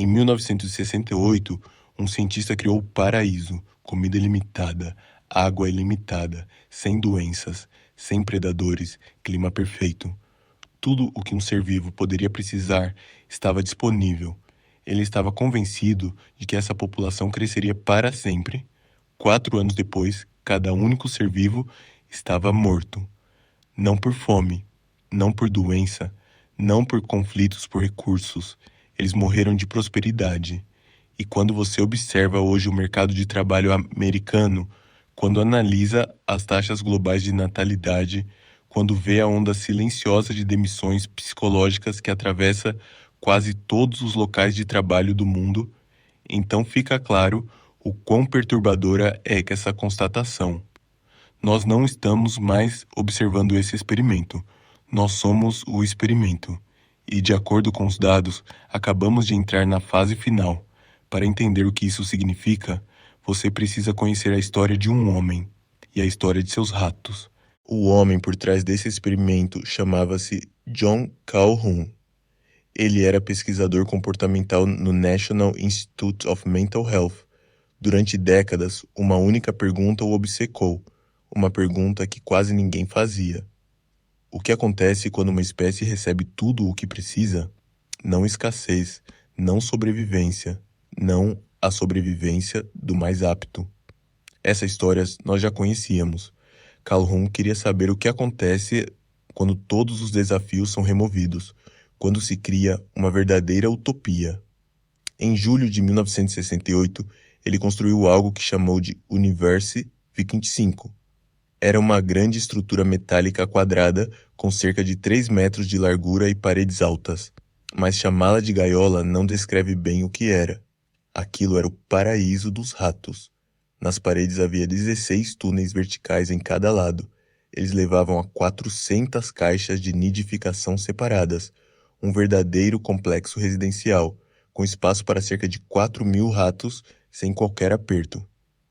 Em 1968, um cientista criou o paraíso, comida ilimitada, água ilimitada, sem doenças, sem predadores, clima perfeito. Tudo o que um ser vivo poderia precisar estava disponível. Ele estava convencido de que essa população cresceria para sempre. 4 anos depois, cada único ser vivo estava morto. Não por fome, não por doença, não por conflitos por recursos. Eles morreram de prosperidade. E quando você observa hoje o mercado de trabalho americano, quando analisa as taxas globais de natalidade, quando vê a onda silenciosa de demissões psicológicas que atravessa quase todos os locais de trabalho do mundo, então fica claro o quão perturbadora é que essa constatação. Nós não estamos mais observando esse experimento. Nós somos o experimento. E, de acordo com os dados, acabamos de entrar na fase final. Para entender o que isso significa, você precisa conhecer a história de um homem e a história de seus ratos. O homem por trás desse experimento chamava-se John Calhoun. Ele era pesquisador comportamental no National Institute of Mental Health. Durante décadas, uma única pergunta o obcecou, uma pergunta que quase ninguém fazia. O que acontece quando uma espécie recebe tudo o que precisa? Não escassez, não sobrevivência, não a sobrevivência do mais apto. Essa história nós já conhecíamos. Calhoun queria saber o que acontece quando todos os desafios são removidos, quando se cria uma verdadeira utopia. Em julho de 1968, ele construiu algo que chamou de Universe V25. Era uma grande estrutura metálica quadrada com cerca de 3 metros de largura e paredes altas. Mas chamá-la de gaiola não descreve bem o que era. Aquilo era o paraíso dos ratos. Nas paredes havia 16 túneis verticais em cada lado. Eles levavam a 400 caixas de nidificação separadas, um verdadeiro complexo residencial, com espaço para cerca de 4.000 ratos sem qualquer aperto.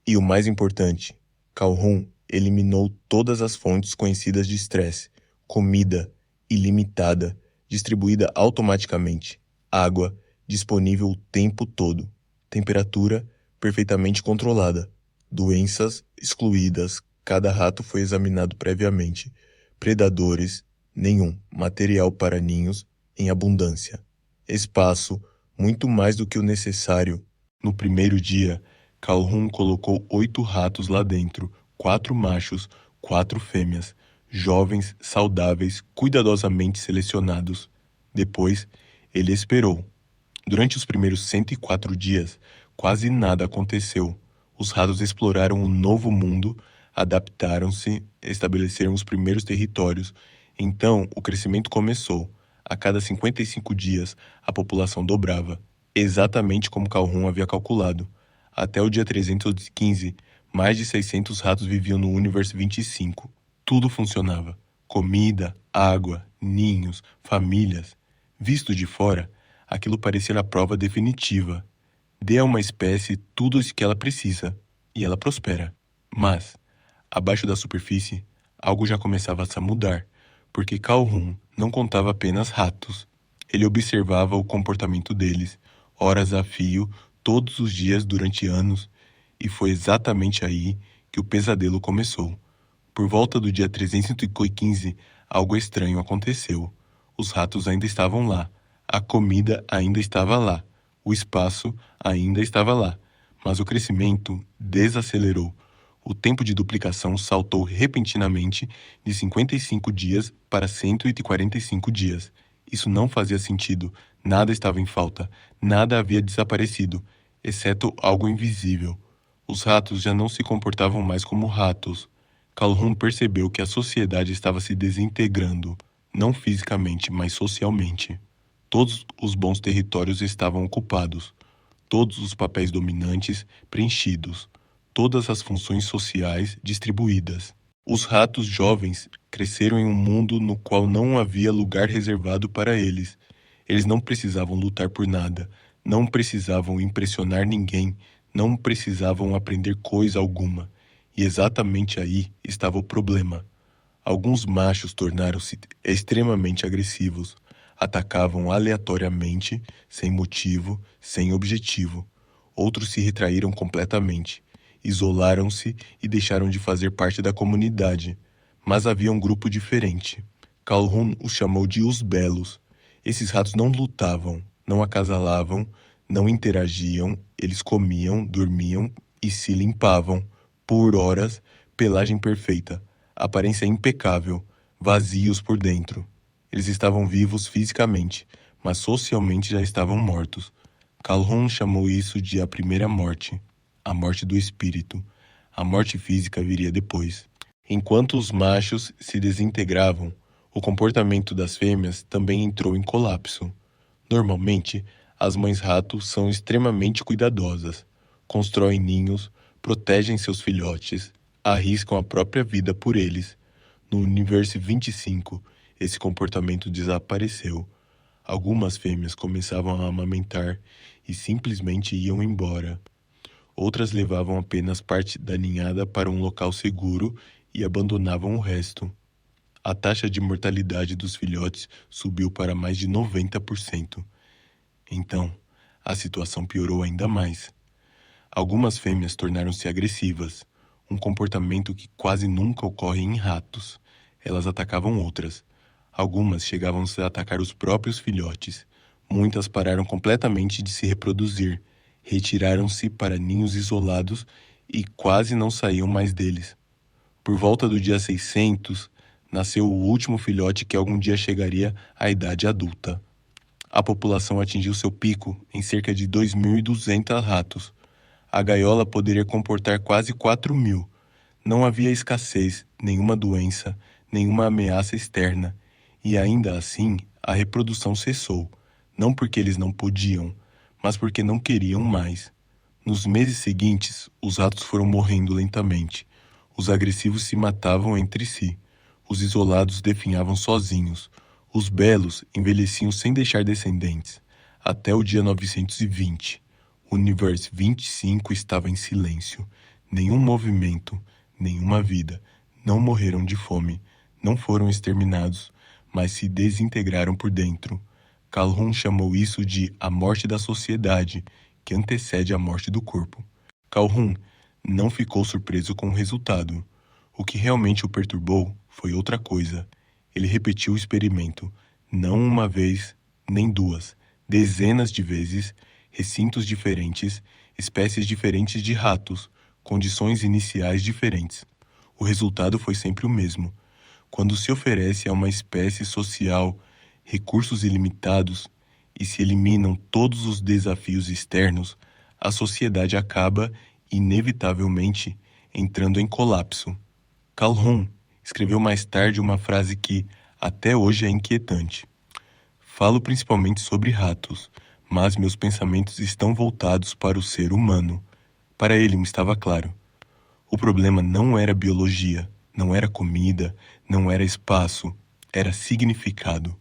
E o mais importante, Calhoun eliminou todas as fontes conhecidas de estresse, comida ilimitada, distribuída automaticamente, água disponível o tempo todo, temperatura perfeitamente controlada, doenças excluídas, cada rato foi examinado previamente, predadores, nenhum, material para ninhos em abundância, espaço muito mais do que o necessário. No primeiro dia, Calhoun colocou 8 ratos lá dentro, 4 machos, 4 fêmeas, jovens, saudáveis, cuidadosamente selecionados. Depois, ele esperou. Durante os primeiros 104 dias, quase nada aconteceu. Os ratos exploraram um novo mundo, adaptaram-se, estabeleceram os primeiros territórios. Então, o crescimento começou. A cada 55 dias, a população dobrava, exatamente como Calhoun havia calculado. Até o dia 315, mais de 600 ratos viviam no Universo 25. Tudo funcionava. Comida, água, ninhos, famílias. Visto de fora, aquilo parecia a prova definitiva. Dê a uma espécie tudo o que ela precisa, e ela prospera. Mas, abaixo da superfície, algo já começava a mudar, porque Calhoun não contava apenas ratos. Ele observava o comportamento deles, horas a fio, todos os dias durante anos, e foi exatamente aí que o pesadelo começou. Por volta do dia 315, algo estranho aconteceu. Os ratos ainda estavam lá, a comida ainda estava lá, o espaço ainda estava lá, mas o crescimento desacelerou. O tempo de duplicação saltou repentinamente de 55 dias para 145 dias. Isso não fazia sentido, nada estava em falta, nada havia desaparecido, exceto algo invisível. Os ratos já não se comportavam mais como ratos. Calhoun percebeu que a sociedade estava se desintegrando, não fisicamente, mas socialmente. Todos os bons territórios estavam ocupados, todos os papéis dominantes preenchidos, todas as funções sociais distribuídas. Os ratos jovens cresceram em um mundo no qual não havia lugar reservado para eles. Eles não precisavam lutar por nada, não precisavam impressionar ninguém, não precisavam aprender coisa alguma. E exatamente aí estava o problema. Alguns machos tornaram-se extremamente agressivos. Atacavam aleatoriamente, sem motivo, sem objetivo. Outros se retraíram completamente, isolaram-se e deixaram de fazer parte da comunidade. Mas havia um grupo diferente. Calhoun os chamou de os belos. Esses ratos não lutavam, não acasalavam, não interagiam, eles comiam, dormiam e se limpavam. Por horas, pelagem perfeita, aparência impecável, vazios por dentro. Eles estavam vivos fisicamente, mas socialmente já estavam mortos. Calhoun chamou isso de a primeira morte, a morte do espírito. A morte física viria depois. Enquanto os machos se desintegravam, o comportamento das fêmeas também entrou em colapso. Normalmente, as mães rato são extremamente cuidadosas, constroem ninhos, protegem seus filhotes, arriscam a própria vida por eles. No universo 25, esse comportamento desapareceu. Algumas fêmeas começavam a amamentar e simplesmente iam embora. Outras levavam apenas parte da ninhada para um local seguro e abandonavam o resto. A taxa de mortalidade dos filhotes subiu para mais de 90%. Então, a situação piorou ainda mais. Algumas fêmeas tornaram-se agressivas, um comportamento que quase nunca ocorre em ratos. Elas atacavam outras. Algumas chegavam a atacar os próprios filhotes. Muitas pararam completamente de se reproduzir, retiraram-se para ninhos isolados e quase não saíam mais deles. Por volta do dia 600, nasceu o último filhote que algum dia chegaria à idade adulta. A população atingiu seu pico em cerca de 2.200 ratos. A gaiola poderia comportar quase 4.000. Não havia escassez, nenhuma doença, nenhuma ameaça externa. E ainda assim, a reprodução cessou. Não porque eles não podiam, mas porque não queriam mais. Nos meses seguintes, os ratos foram morrendo lentamente. Os agressivos se matavam entre si. Os isolados definhavam sozinhos. Os belos envelheciam sem deixar descendentes. Até o dia 920. O universo 25 estava em silêncio. Nenhum movimento, nenhuma vida. Não morreram de fome. Não foram exterminados, mas se desintegraram por dentro. Calhoun chamou isso de a morte da sociedade, que antecede a morte do corpo. Calhoun não ficou surpreso com o resultado. O que realmente o perturbou foi outra coisa. Ele repetiu o experimento, não uma vez, nem duas, dezenas de vezes, recintos diferentes, espécies diferentes de ratos, condições iniciais diferentes. O resultado foi sempre o mesmo. Quando se oferece a uma espécie social recursos ilimitados e se eliminam todos os desafios externos, a sociedade acaba, inevitavelmente, entrando em colapso. Calhoun escreveu mais tarde uma frase que, até hoje, é inquietante. Falo principalmente sobre ratos, mas meus pensamentos estão voltados para o ser humano. Para ele me estava claro. O problema não era biologia, não era comida, não era espaço, era significado.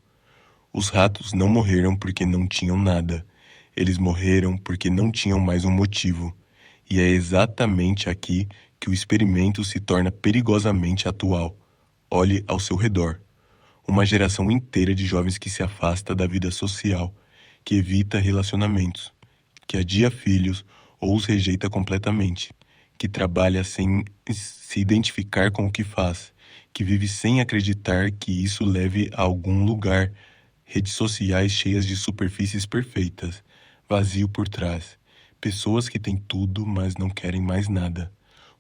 Os ratos não morreram porque não tinham nada. Eles morreram porque não tinham mais um motivo. E é exatamente aqui que o experimento se torna perigosamente atual. Olhe ao seu redor. Uma geração inteira de jovens que se afasta da vida social, que evita relacionamentos, que adia filhos ou os rejeita completamente, que trabalha sem se identificar com o que faz, que vive sem acreditar que isso leve a algum lugar, redes sociais cheias de superfícies perfeitas, vazio por trás, pessoas que têm tudo, mas não querem mais nada.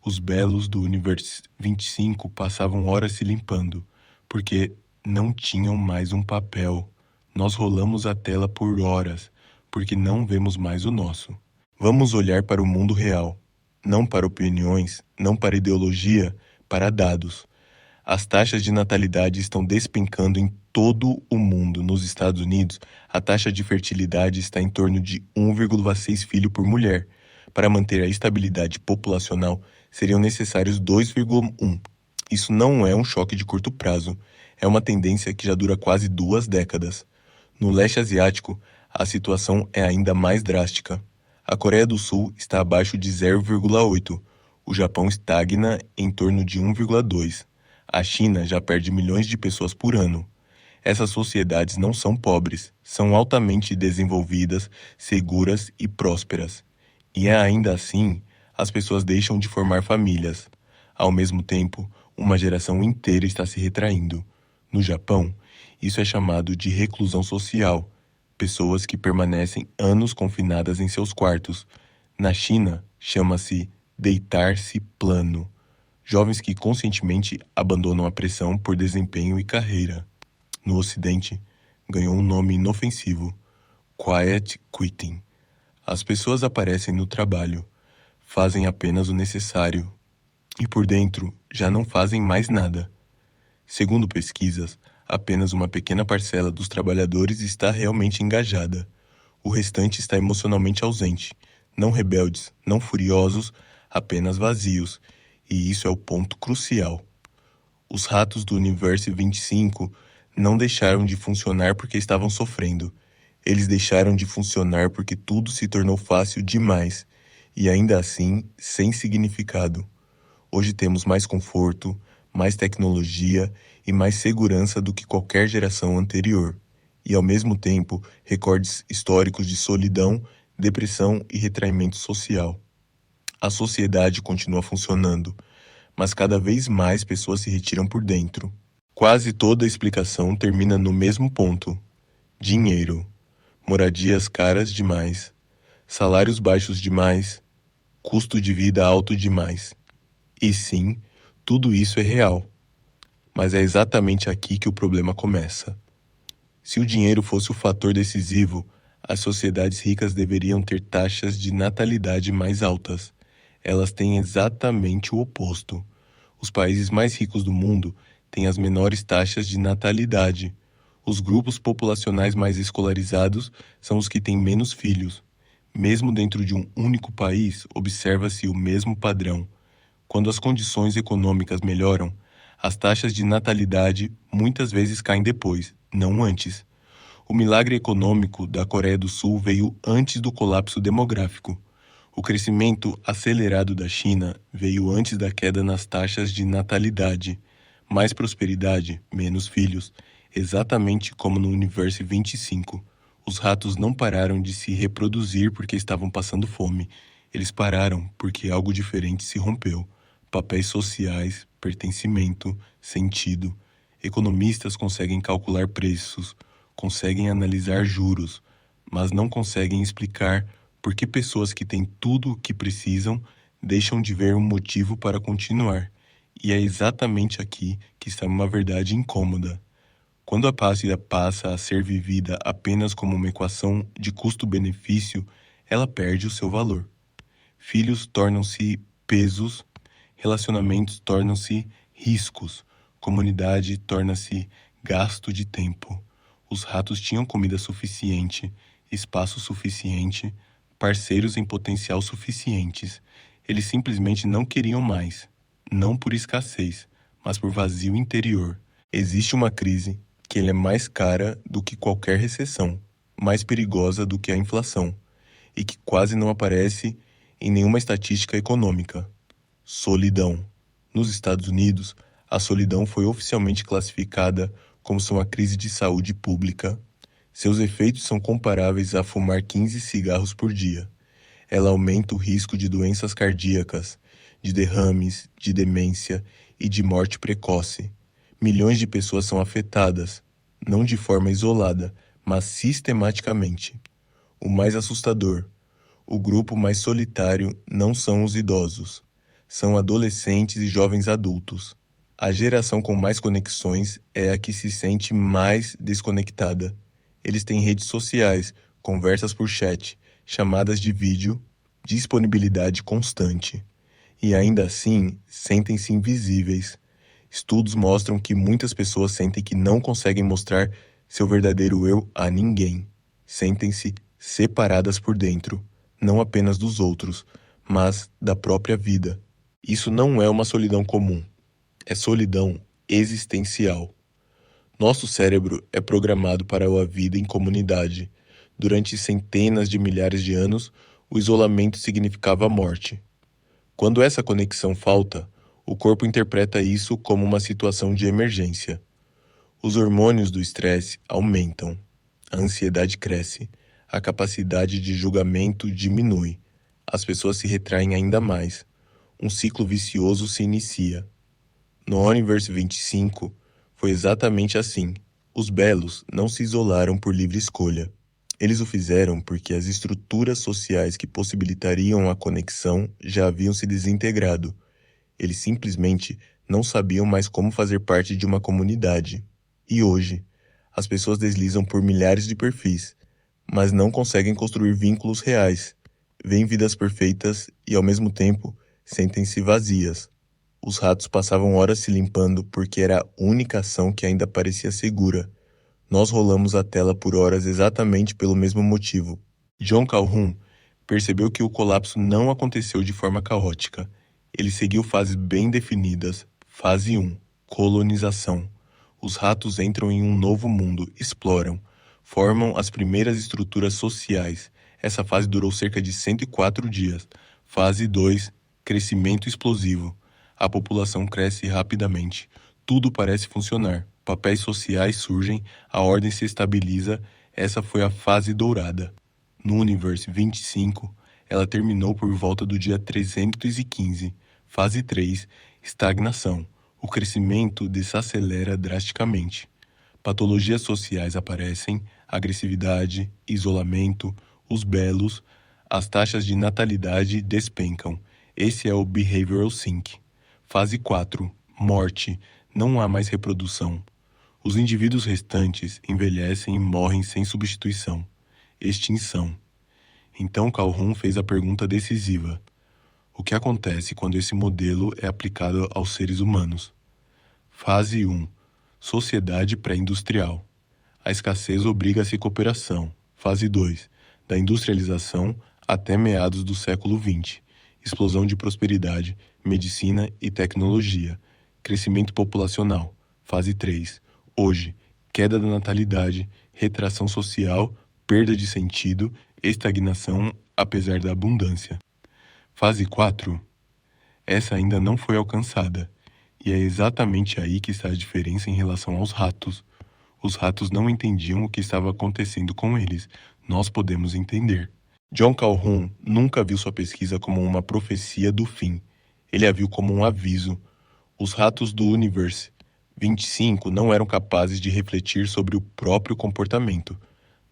Os belos do universo 25 passavam horas se limpando, porque não tinham mais um papel. Nós rolamos a tela por horas, porque não vemos mais o nosso. Vamos olhar para o mundo real, não para opiniões, não para ideologia, para dados. As taxas de natalidade estão despencando em todo o mundo. Nos Estados Unidos, a taxa de fertilidade está em torno de 1,6 filho por mulher. Para manter a estabilidade populacional, seriam necessários 2,1. Isso não é um choque de curto prazo, é uma tendência que já dura quase 2 décadas. No leste asiático, a situação é ainda mais drástica. A Coreia do Sul está abaixo de 0,8. O Japão estagna em torno de 1,2. A China já perde milhões de pessoas por ano. Essas sociedades não são pobres, são altamente desenvolvidas, seguras e prósperas. E ainda assim, as pessoas deixam de formar famílias. Ao mesmo tempo, uma geração inteira está se retraindo. No Japão, isso é chamado de reclusão social. Pessoas que permanecem anos confinadas em seus quartos. Na China, chama-se deitar-se plano. Jovens que conscientemente abandonam a pressão por desempenho e carreira. No Ocidente, ganhou um nome inofensivo: quiet quitting. As pessoas aparecem no trabalho, fazem apenas o necessário e por dentro já não fazem mais nada. Segundo pesquisas, apenas uma pequena parcela dos trabalhadores está realmente engajada. O restante está emocionalmente ausente, não rebeldes, não furiosos, apenas vazios, e isso é o ponto crucial. Os ratos do Universo 25 não deixaram de funcionar porque estavam sofrendo. Eles deixaram de funcionar porque tudo se tornou fácil demais, e ainda assim, sem significado. Hoje temos mais conforto, mais tecnologia e mais segurança do que qualquer geração anterior. E ao mesmo tempo, recordes históricos de solidão, depressão e retraimento social. A sociedade continua funcionando, mas cada vez mais pessoas se retiram por dentro. Quase toda a explicação termina no mesmo ponto: dinheiro, moradias caras demais, salários baixos demais, custo de vida alto demais. E sim, tudo isso é real. Mas é exatamente aqui que o problema começa. Se o dinheiro fosse o fator decisivo, as sociedades ricas deveriam ter taxas de natalidade mais altas. Elas têm exatamente o oposto. Os países mais ricos do mundo têm as menores taxas de natalidade. Os grupos populacionais mais escolarizados são os que têm menos filhos. Mesmo dentro de um único país, observa-se o mesmo padrão. Quando as condições econômicas melhoram, as taxas de natalidade muitas vezes caem depois, não antes. O milagre econômico da Coreia do Sul veio antes do colapso demográfico. O crescimento acelerado da China veio antes da queda nas taxas de natalidade. Mais prosperidade, menos filhos, exatamente como no Universo 25. Os ratos não pararam de se reproduzir porque estavam passando fome. Eles pararam porque algo diferente se rompeu. Papéis sociais, pertencimento, sentido. Economistas conseguem calcular preços, conseguem analisar juros, mas não conseguem explicar por que pessoas que têm tudo o que precisam deixam de ver um motivo para continuar. E é exatamente aqui que está uma verdade incômoda. Quando a pátria passa a ser vivida apenas como uma equação de custo-benefício, ela perde o seu valor. Filhos tornam-se pesos, relacionamentos tornam-se riscos, comunidade torna-se gasto de tempo. Os ratos tinham comida suficiente, espaço suficiente, parceiros em potencial suficientes. Eles simplesmente não queriam mais. Não por escassez, mas por vazio interior. Existe uma crise que é mais cara do que qualquer recessão, mais perigosa do que a inflação, e que quase não aparece em nenhuma estatística econômica. Solidão. Nos Estados Unidos, a solidão foi oficialmente classificada como uma crise de saúde pública. Seus efeitos são comparáveis a fumar 15 cigarros por dia. Ela aumenta o risco de doenças cardíacas, de derrames, de demência e de morte precoce. Milhões de pessoas são afetadas, não de forma isolada, mas sistematicamente. O mais assustador: o grupo mais solitário não são os idosos, são adolescentes e jovens adultos. A geração com mais conexões é a que se sente mais desconectada. Eles têm redes sociais, conversas por chat, chamadas de vídeo, disponibilidade constante. E ainda assim, sentem-se invisíveis. Estudos mostram que muitas pessoas sentem que não conseguem mostrar seu verdadeiro eu a ninguém. Sentem-se separadas por dentro, não apenas dos outros, mas da própria vida. Isso não é uma solidão comum, é solidão existencial. Nosso cérebro é programado para a vida em comunidade. Durante centenas de milhares de anos, o isolamento significava a morte. Quando essa conexão falta, o corpo interpreta isso como uma situação de emergência. Os hormônios do estresse aumentam, a ansiedade cresce, a capacidade de julgamento diminui, as pessoas se retraem ainda mais, um ciclo vicioso se inicia. No Universe 25, foi exatamente assim. Os belos não se isolaram por livre escolha. Eles o fizeram porque as estruturas sociais que possibilitariam a conexão já haviam se desintegrado. Eles simplesmente não sabiam mais como fazer parte de uma comunidade. E hoje, as pessoas deslizam por milhares de perfis, mas não conseguem construir vínculos reais. Veem vidas perfeitas e, ao mesmo tempo, sentem-se vazias. Os ratos passavam horas se limpando porque era a única ação que ainda parecia segura. Nós rolamos a tela por horas exatamente pelo mesmo motivo. John Calhoun percebeu que o colapso não aconteceu de forma caótica. Ele seguiu fases bem definidas. Fase 1, colonização. Os ratos entram em um novo mundo, exploram, formam as primeiras estruturas sociais. Essa fase durou cerca de 104 dias. Fase 2, crescimento explosivo. A população cresce rapidamente. Tudo parece funcionar. Papéis sociais surgem, a ordem se estabiliza. Essa foi a fase dourada. No Universe 25, ela terminou por volta do dia 315. Fase 3, estagnação. O crescimento desacelera drasticamente. Patologias sociais aparecem, agressividade, isolamento, os belos, as taxas de natalidade despencam. Esse é o Behavioral Sync. Fase 4, morte. Não há mais reprodução. Os indivíduos restantes envelhecem e morrem sem substituição. Extinção. Então Calhoun fez a pergunta decisiva. O que acontece quando esse modelo é aplicado aos seres humanos? Fase 1. Sociedade pré-industrial. A escassez obriga-se à cooperação. Fase 2. Da industrialização até meados do século XX. Explosão de prosperidade, medicina e tecnologia. Crescimento populacional. Fase 3. Hoje, queda da natalidade, retração social, perda de sentido, estagnação apesar da abundância. Fase 4. Essa ainda não foi alcançada, e é exatamente aí que está a diferença em relação aos ratos. Os ratos não entendiam o que estava acontecendo com eles. Nós podemos entender. John Calhoun nunca viu sua pesquisa como uma profecia do fim. Ele a viu como um aviso. Os ratos do Universe 25 não eram capazes de refletir sobre o próprio comportamento.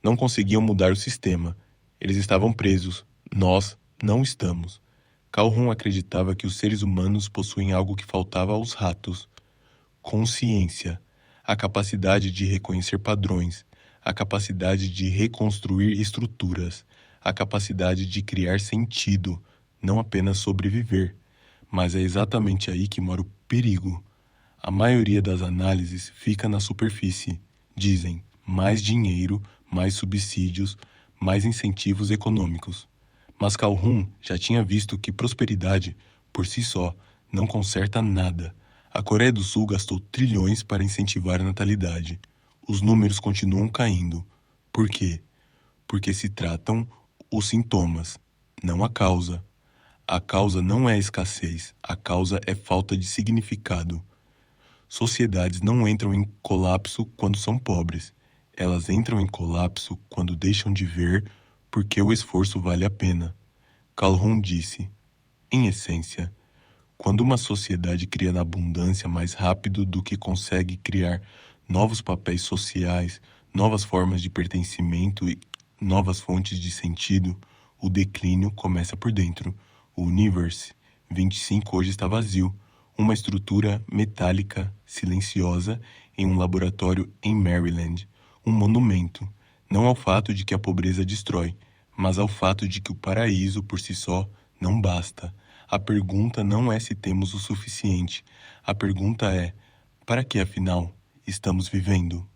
Não conseguiam mudar o sistema. Eles estavam presos. Nós não estamos. Calhoun acreditava que os seres humanos possuem algo que faltava aos ratos: consciência, a capacidade de reconhecer padrões, a capacidade de reconstruir estruturas, a capacidade de criar sentido, não apenas sobreviver. Mas é exatamente aí que mora o perigo. A maioria das análises fica na superfície. Dizem mais dinheiro, mais subsídios, mais incentivos econômicos. Mas Calhoun já tinha visto que prosperidade, por si só, não conserta nada. A Coreia do Sul gastou trilhões para incentivar a natalidade. Os números continuam caindo. Por quê? Porque se tratam os sintomas, não a causa. A causa não é a escassez, a causa é falta de significado. Sociedades não entram em colapso quando são pobres. Elas entram em colapso quando deixam de ver porque o esforço vale a pena. Calhoun disse, em essência, quando uma sociedade cria na abundância mais rápido do que consegue criar novos papéis sociais, novas formas de pertencimento e novas fontes de sentido, o declínio começa por dentro. O Universe 25 hoje está vazio, uma estrutura metálica, silenciosa, em um laboratório em Maryland, um monumento, não ao fato de que a pobreza destrói, mas ao fato de que o paraíso por si só não basta. A pergunta não é se temos o suficiente, a pergunta é, para que afinal estamos vivendo?